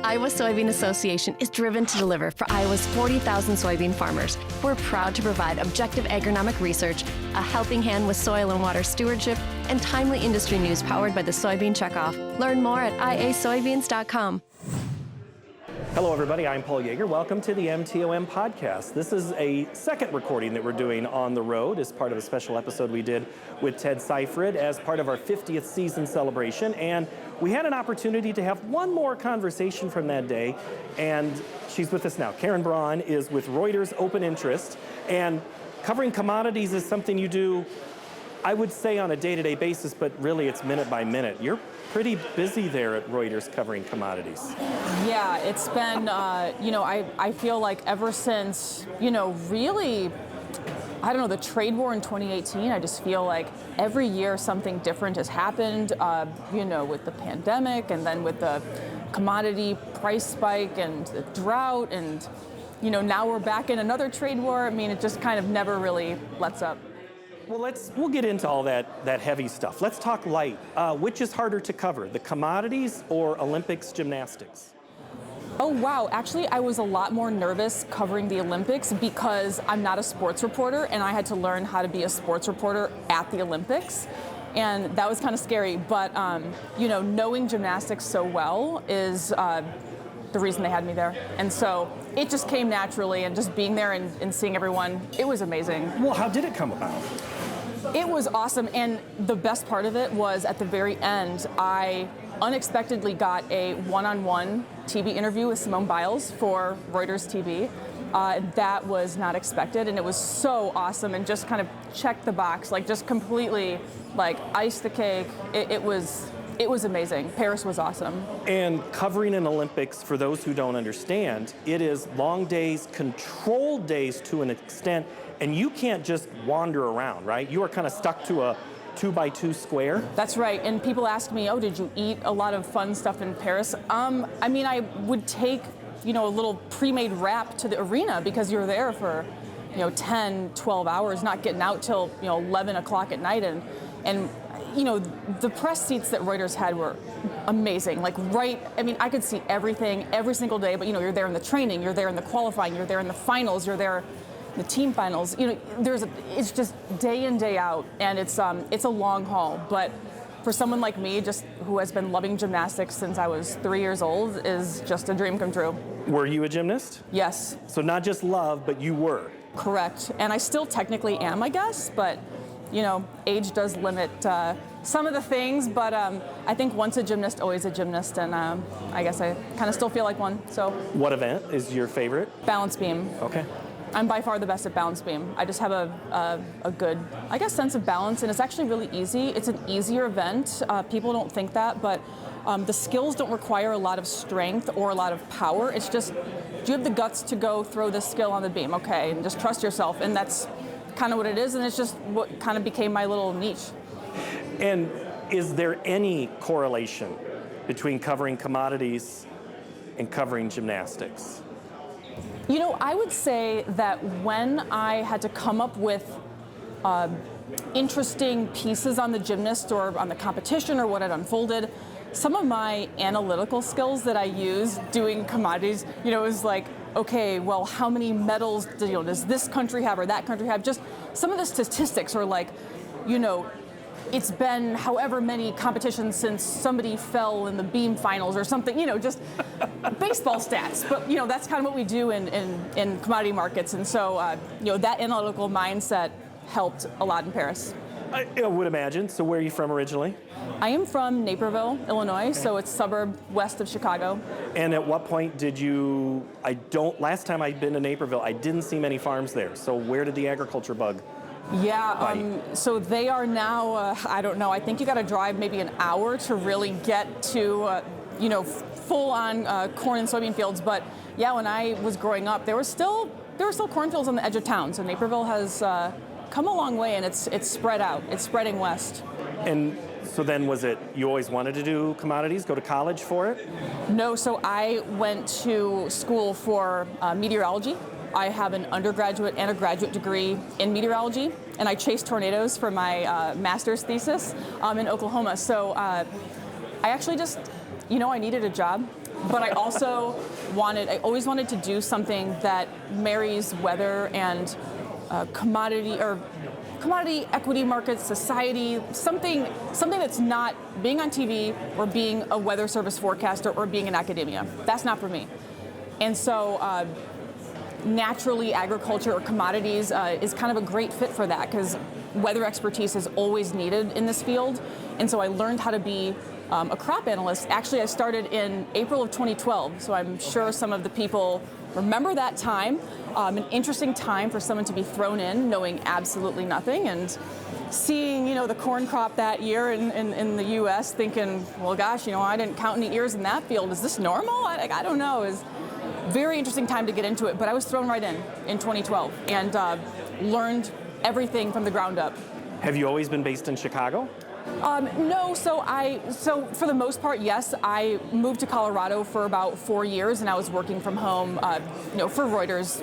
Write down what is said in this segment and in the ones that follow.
Iowa Soybean Association is driven to deliver for Iowa's 40,000 soybean farmers. We're proud to provide objective agronomic research, a helping hand with soil and water stewardship, and timely industry news powered by the Soybean Checkoff. Learn more at iasoybeans.com. Hello everybody, I'm Paul Yeager. Welcome to the MTOM podcast. This is a second recording that we're doing on the road as part of a special episode we did with Ted Seifried as part of our 50th season celebration. And we had an opportunity to have one more conversation from that day, and she's with us now. Karen Braun is with Reuters Open Interest, and covering commodities is something you do, I would say, on a day-to-day basis, but really it's minute by minute. You're pretty busy there at Reuters covering commodities. Yeah, it's been, I feel like ever since, really, I don't know, the trade war in 2018, I just feel like every year something different has happened, with the pandemic and then with the commodity price spike and the drought and, now we're back in another trade war. I mean, it just kind of never really lets up. Well, we'll get into all that heavy stuff. Let's talk light. Which is harder to cover, the commodities or Olympics gymnastics? Oh, wow. Actually, I was a lot more nervous covering the Olympics because I'm not a sports reporter, and I had to learn how to be a sports reporter at the Olympics. And that was kind of scary. But, knowing gymnastics so well is the reason they had me there. And so it just came naturally, and just being there and seeing everyone, it was amazing. Well, how did it come about? It was awesome, and the best part of it was at the very end, I unexpectedly got a one-on-one TV interview with Simone Biles for Reuters TV. That was not expected, and it was so awesome, and just kind of checked the box, just completely, iced the cake. It was amazing. Paris was awesome. And covering an Olympics, for those who don't understand, it is long days, controlled days to an extent, and you can't just wander around, right? You are kind of stuck to a 2x2 square. That's right. And people ask me, oh, did you eat a lot of fun stuff in Paris? I would take, a little pre-made wrap to the arena because you're there for, 10, 12 hours, not getting out till, 11 o'clock at night. And the press seats that Reuters had were amazing. I could see everything every single day, but you're there in the training, you're there in the qualifying, you're there in the finals, you're there in the team finals. It's just day in, day out, and it's a long haul. But for someone like me, just who has been loving gymnastics since I was 3 years old, is just a dream come true. Were you a gymnast? Yes. So not just love, but you were. Correct. And I still technically am, I guess, but age does limit some of the things, but I think once a gymnast, always a gymnast, and I guess I kind of still feel like one. So. What event is your favorite? Balance beam. Okay. I'm by far the best at balance beam. I just have a good, sense of balance, and it's actually really easy. It's an easier event. People don't think that, but the skills don't require a lot of strength or a lot of power. It's just, do you have the guts to go throw this skill on the beam? Okay, and just trust yourself, and that's kind of what it is, and it's just what kind of became my little niche. And is there any correlation between covering commodities and covering gymnastics? I would say that when I had to come up with interesting pieces on the gymnast or on the competition or what had unfolded, some of my analytical skills that I use doing commodities, it was okay, well, how many medals does this country have or that country have? Just some of the statistics are it's been however many competitions since somebody fell in the beam finals or something, just baseball stats. But, that's kind of what we do in commodity markets. And so, that analytical mindset helped a lot in Paris. I would imagine. So where are you from originally? I am from Naperville, Illinois, so it's a suburb west of Chicago. And at what point did last time I'd been to Naperville, I didn't see many farms there. So where did the agriculture bug? Yeah, so they are now, I don't know, I think you got to drive maybe an hour to really get to, full-on corn and soybean fields. But yeah, when I was growing up, there were still cornfields on the edge of town. So Naperville has come a long way, and it's spread out. It's spreading west. And so then was it you always wanted to do commodities, go to college for it? No, so I went to school for meteorology. I have an undergraduate and a graduate degree in meteorology, and I chased tornadoes for my master's thesis in Oklahoma. So I actually just, I needed a job. but I also I always wanted to do something that marries weather and commodity equity markets, society, something that's not being on TV or being a weather service forecaster or being in academia. That's not for me. And so naturally, agriculture or commodities is kind of a great fit for that, because weather expertise is always needed in this field. And so I learned how to be a crop analyst. Actually, I started in April of 2012, so I'm sure some of the people remember that time. An interesting time for someone to be thrown in, knowing absolutely nothing, and seeing, the corn crop that year in the U.S., thinking, well, gosh, I didn't count any ears in that field. Is this normal? I don't know. It's a very interesting time to get into it, but I was thrown right in 2012 and learned everything from the ground up. Have you always been based in Chicago? No, so for the most part, yes. I moved to Colorado for about 4 years, and I was working from home, for Reuters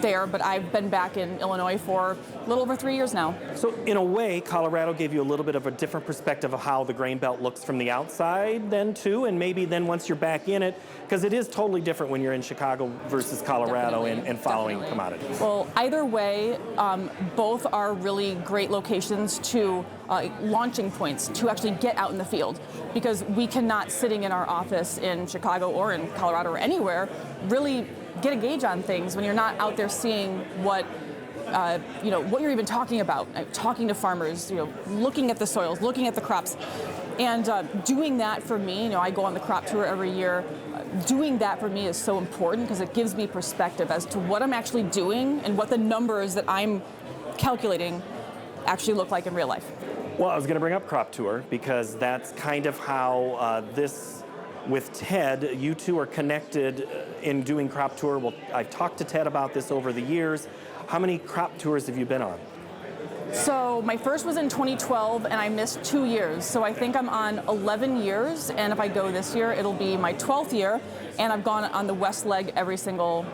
there. But I've been back in Illinois for a little over 3 years now. So in a way, Colorado gave you a little bit of a different perspective of how the grain belt looks from the outside then too, and maybe then once you're back in it, because it is totally different when you're in Chicago versus Colorado and following commodities. Well, either way, both are really great locations to launching points to actually get out in the field, because we cannot, sitting in our office in Chicago or in Colorado or anywhere, really get a gauge on things when you're not out there seeing what you're even talking about, talking to farmers, looking at the soils, looking at the crops. And doing that for me, I go on the crop tour every year. Doing that for me is so important because it gives me perspective as to what I'm actually doing and what the numbers that I'm calculating actually look like in real life. Well, I was going to bring up crop tour because that's kind of how this, with Ted, you two are connected in doing crop tour. Well, I've talked to Ted about this over the years. How many crop tours have you been on? So my first was in 2012, and I missed 2 years. So I think I'm on 11 years, and if I go this year, it'll be my 12th year, and I've gone on the west leg every single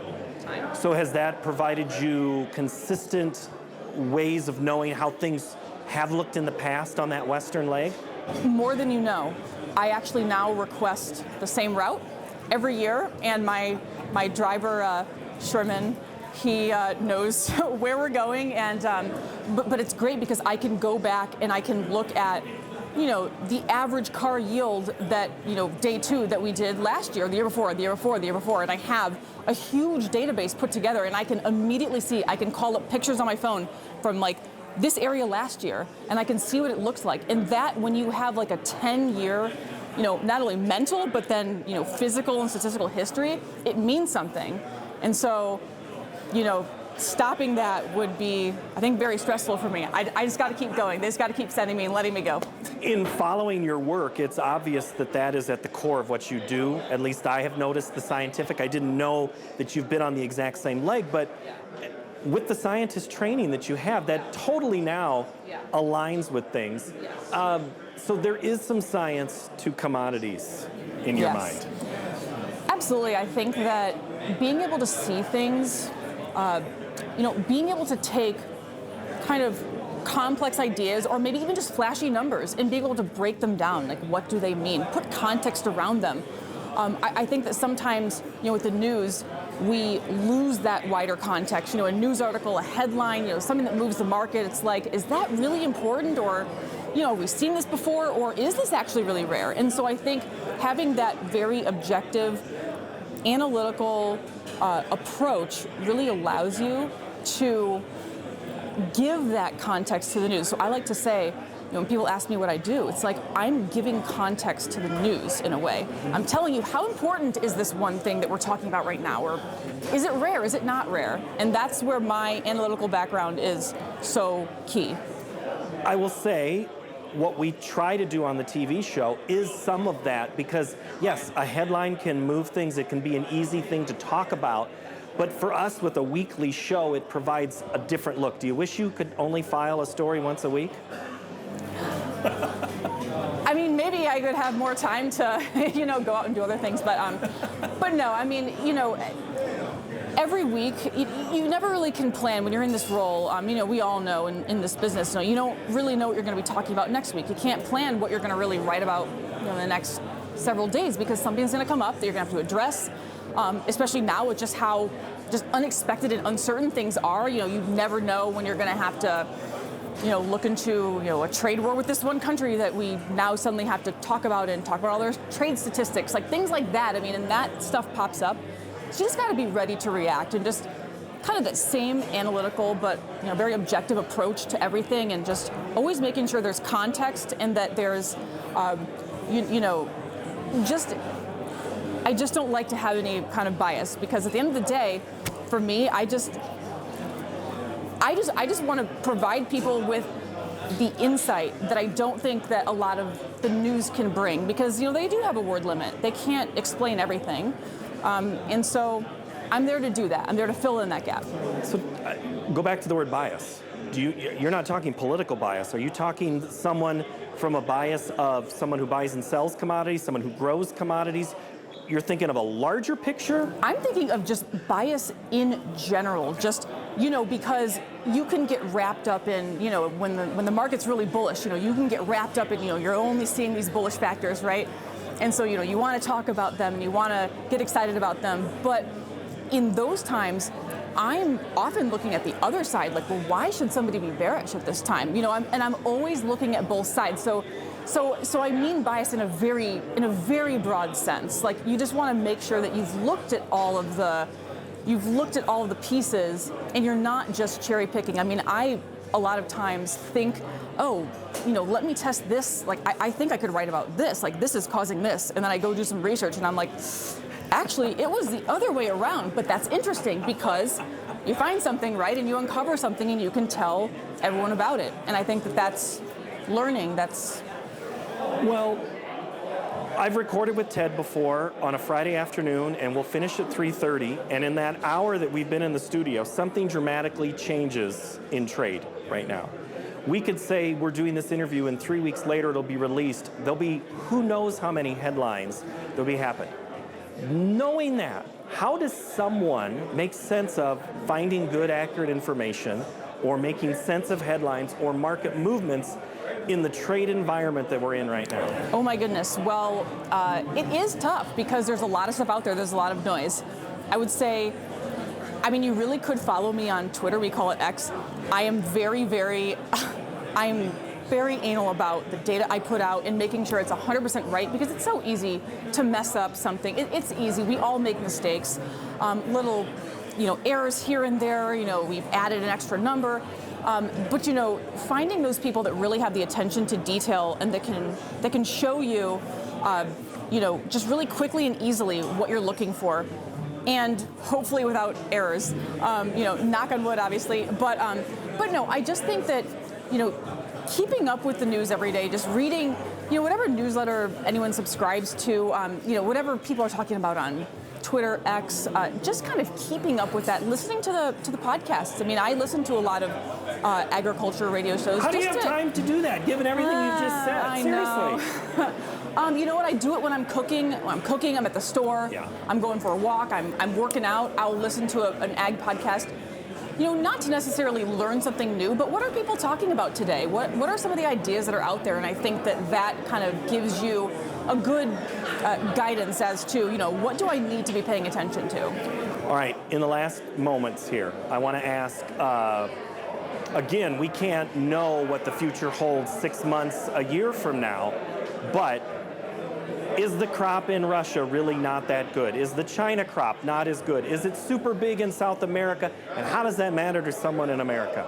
time. So has that provided you consistent ways of knowing how things have looked in the past on that western leg? More than you know. I actually now request the same route every year, and my driver, Sherman, he knows where we're going, and but it's great because I can go back and I can look at, the average car yield that, day 2 that we did last year, the year before, and I have a huge database put together, and I can immediately see, I can call up pictures on my phone from this area last year, and I can see what it looks like. And that, when you have a 10-year, not only mental, but then, physical and statistical history, it means something. And so, stopping that would be, I think, very stressful for me. I just got to keep going. They just got to keep sending me and letting me go. In following your work, it's obvious that is at the core of what you do. At least I have noticed the scientific. I didn't know that you've been on the exact same leg, but with the scientist training that you have, that totally now aligns with things. So there is some science to commodities in your mind. Absolutely. I think that being able to see things, being able to take kind of complex ideas or maybe even just flashy numbers and being able to break them down, what do they mean? Put context around them. I think that sometimes, with the news, we lose that wider context. A news article, a headline, something that moves the market. It's is that really important? Or, have we seen this before? Or is this actually really rare? And so I think having that very objective, analytical approach really allows you to give that context to the news. So I like to say, when people ask me what I do, it's I'm giving context to the news in a way. I'm telling you, how important is this one thing that we're talking about right now? Or is it rare? Is it not rare? And that's where my analytical background is so key. I will say, what we try to do on the TV show is some of that, because yes, a headline can move things. It can be an easy thing to talk about. But for us, with a weekly show, it provides a different look. Do you wish you could only file a story once a week? I mean, maybe I could have more time to, go out and do other things. But no, I mean, every week, you never really can plan when you're in this role. We all know in this business, you don't really know what you're going to be talking about next week. You can't plan what you're going to really write about in the next several days because something's going to come up that you're going to have to address, especially now with just how just unexpected and uncertain things are. You never know when you're going to have to look into, a trade war with this one country that we now suddenly have to talk about all their trade statistics, like things like that. I mean, and that stuff pops up. So you just got to be ready to react and just kind of that same analytical but very objective approach to everything, and just always making sure there's context and that there's, I just don't like to have any kind of bias, because at the end of the day, for me, I just want to provide people with the insight that I don't think that a lot of the news can bring, because they do have a word limit. They can't explain everything, and so I'm there to do that. I'm there to fill in that gap. So go back to the word bias. You're not talking political bias. Are you talking someone from a bias of someone who buys and sells commodities, someone who grows commodities? You're thinking of a larger picture? I'm thinking of just bias in general, just, because you can get wrapped up in, when the market's really bullish, you can get wrapped up in, you're only seeing these bullish factors, right? And so, you want to talk about them and you want to get excited about them. But in those times, I'm often looking at the other side, like, well, why should somebody be bearish at this time? I'm always looking at both sides. So I mean bias in a very broad sense. Like, you just want to make sure that you've looked at all of the pieces, and you're not just cherry picking. I mean, I a lot of times think, let me test this. Like, I think I could write about this. Like, this is causing this, and then I go do some research, and I'm like, actually, it was the other way around. But that's interesting, because you find something, right, and you uncover something, and you can tell everyone about it. And I think that's learning. Well, I've recorded with Ted before on a Friday afternoon, and we'll finish at 3:30. And in that hour that we've been in the studio, something dramatically changes in trade right now. We could say we're doing this interview, and 3 weeks later it'll be released. There'll be who knows how many headlines that'll be happening. Knowing that, how does someone make sense of finding good, accurate information, or making sense of headlines or market movements in the trade environment that we're in right now? Oh my goodness. Well, it is tough because there's a lot of stuff out there. There's a lot of noise. I would say, you really could follow me on Twitter. We call it X. I am very anal about the data I put out and making sure it's 100% right, because it's so easy to mess up something. It's easy. We all make mistakes. Little, errors here and there. We've added an extra number. But finding those people that really have the attention to detail and that can show you, just really quickly and easily what you're looking for, and hopefully without errors. Knock on wood, obviously. But no, I just think that keeping up with the news every day, just reading, whatever newsletter anyone subscribes to, whatever people are talking about on Twitter, X, just kind of keeping up with that, listening to the podcasts. I listen to a lot of agriculture radio shows. How do you have time to do that, given everything you just said? I Seriously. know. You know what? I do it when I'm cooking. I'm at the store. Yeah. I'm going for a walk. I'm working out. I'll listen to an ag podcast. Not to necessarily learn something new, but what are people talking about today? What are some of the ideas that are out there? And I think that kind of gives you a good guidance as to, what do I need to be paying attention to? All right, in the last moments here, I want to ask, again, we can't know what the future holds 6 months, a year from now, but is the crop in Russia really not that good? Is the China crop not as good? Is it super big in South America? And how does that matter to someone in America?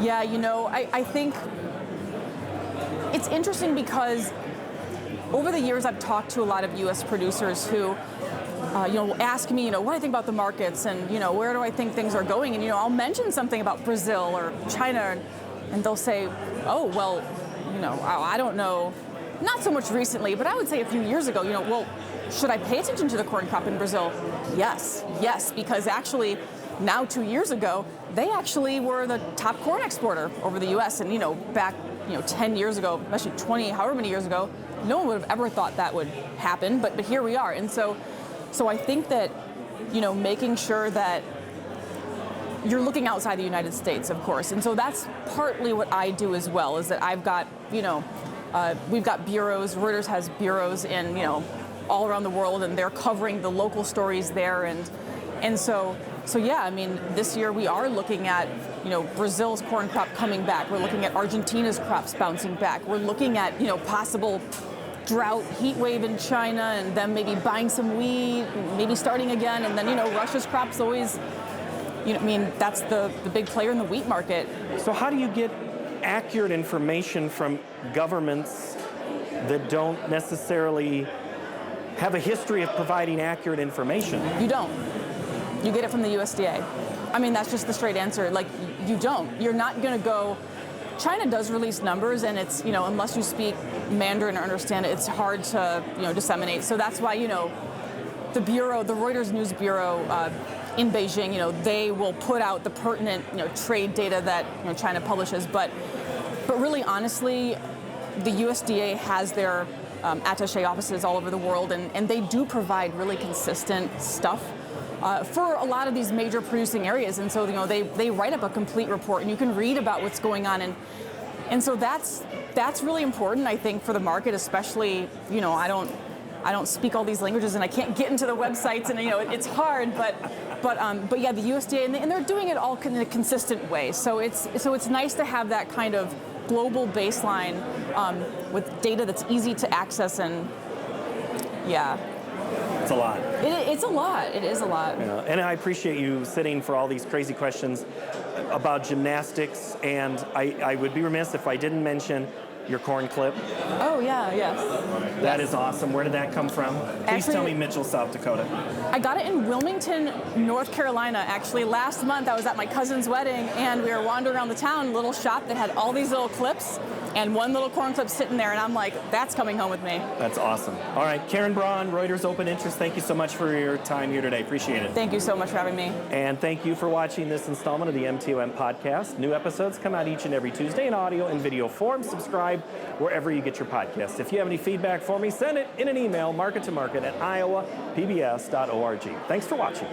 Yeah, I think it's interesting because over the years I've talked to a lot of U.S. producers who will ask me, what do I think about the markets, and where do I think things are going? And I'll mention something about Brazil or China, and they'll say, oh, well, I don't know. Not so much recently, but I would say a few years ago, well, should I pay attention to the corn crop in Brazil? Yes, because actually now 2 years ago, they actually were the top corn exporter over the U.S. And, back, 10 years ago, especially 20, however many years ago, no one would have ever thought that would happen, but here we are. And so I think that, making sure that you're looking outside the United States, of course. And so that's partly what I do as well, is that I've got, We've got bureaus. Reuters has bureaus in, all around the world, and they're covering the local stories there. And so yeah, I mean, this year we are looking at, Brazil's corn crop coming back. We're looking at Argentina's crops bouncing back. We're looking at, possible drought, heat wave in China, and them maybe buying some wheat, maybe starting again. And then, Russia's crops always, that's the big player in the wheat market. So how do you get accurate information from governments that don't necessarily have a history of providing accurate information? You don't. You get it from the USDA. I mean, that's just the straight answer. Like, you don't. You're not going to go. China does release numbers, and it's, unless you speak Mandarin or understand it, it's hard to, disseminate. So that's why, the bureau, the Reuters News Bureau in Beijing, they will put out the pertinent, trade data that, China publishes. But really, honestly, the USDA has their attaché offices all over the world, and they do provide really consistent stuff for a lot of these major producing areas. And so, they write up a complete report, and you can read about what's going on. And so that's really important, I think, for the market, especially, I don't speak all these languages, and I can't get into the websites, and it's hard. But yeah, the USDA, and they're doing it all in a consistent way. So it's nice to have that kind of global baseline with data that's easy to access, and yeah. It's a lot. It's a lot. It is a lot. Yeah. And I appreciate you sitting for all these crazy questions about gymnastics, and I would be remiss if I didn't mention your corn clip. Oh, yeah, yes. That is awesome. Where did that come from? Please tell me Mitchell, South Dakota. I got it in Wilmington, North Carolina. Actually, last month I was at my cousin's wedding, and we were wandering around the town, a little shop that had all these little clips, and one little corn clip sitting there, and I'm like, that's coming home with me. That's awesome. All right, Karen Braun, Reuters Open Interest, thank you so much for your time here today. Appreciate it. Thank you so much for having me. And thank you for watching this installment of the MTOM podcast. New episodes come out each and every Tuesday in audio and video form. Subscribe wherever you get your podcasts. If you have any feedback for me, send it in an email, market2market@iowapbs.org. Thanks for watching.